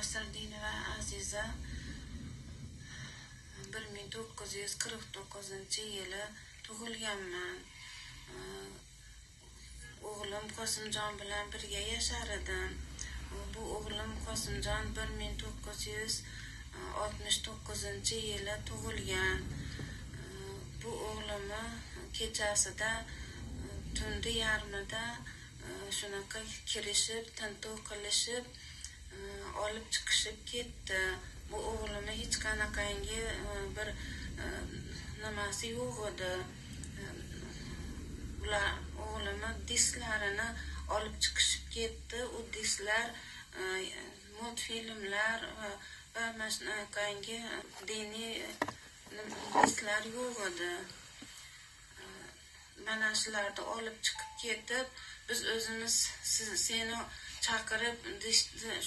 Nasrdinova Aziza 1949-yili tug'ilganman. O'g'lim Qosimjon bilan birga yashar edim. Bu o'g'lim Qosimjon 1969-yili tug'ilgan. Bu o'g'limni kechasida tundi yarmida shunaqa kirishib, tintuv qilishib, olib chiqishib ketdi. Bu o'g'limni hech qanaqangi bir nimasi yo'q edi. Ular o'g'limni disklarini olib chiqishib ketdi. U disklar multfilmlar va shunaqangi diniy disklar yo'q edi. Mana shularni olib chiqib ketib, biz o'zimiz seni chaqirib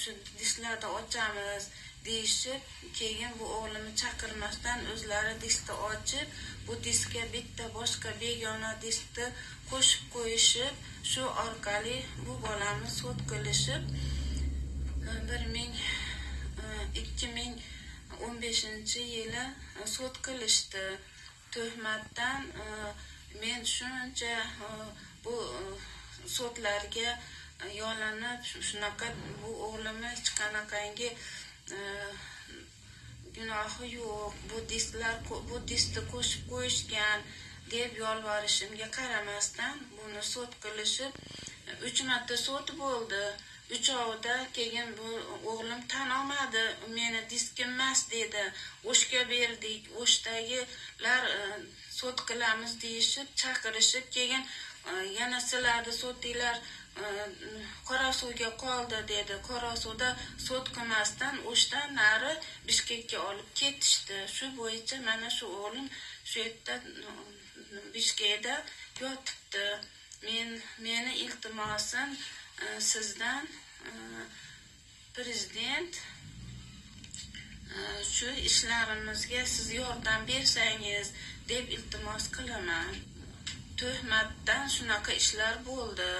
shu disklarni ochamiz deyishib, keyin bu o'g'limni chaqirmasdan o'zlari diskni ochib, bu diskga bitta boshqa begona diskni qo'shib qo'yishib, shu orqali bu bolani sud qilishib 2015-yili sud qilishdi. Tuhmatdan men shuncha bu sudlarga yo'lanib, shunaqa bu o'g'limni hech qanaqangi gunohi yo'q, bu diskni qo'shib qo'yishgan deb yolvorishimga qaramasdan buni sud qilishib 3 marta sud bo'ldi. Uchovida keyin bu o'g'lim tan olmadi, meni diskim emas dedi. O'shga berdik, o'shdagilar sud qilamiz deyishib, chaqirishib, keyin yana sizlarni sudinglar Qorasuvga qoldi dedi. Qorasuvda sud qilmasdan o'shdan nari Bishkekka olib ketishdi. Shu bo'yicha mana shu o'g'lim shu yerda Bishkekda yotibdi. Meni iltimosim sizdan prezident shu ishlarimizga siz yordam bersangiz deb iltimos qilaman. Tuhmatdan shunaqa ishlar bo'ldi.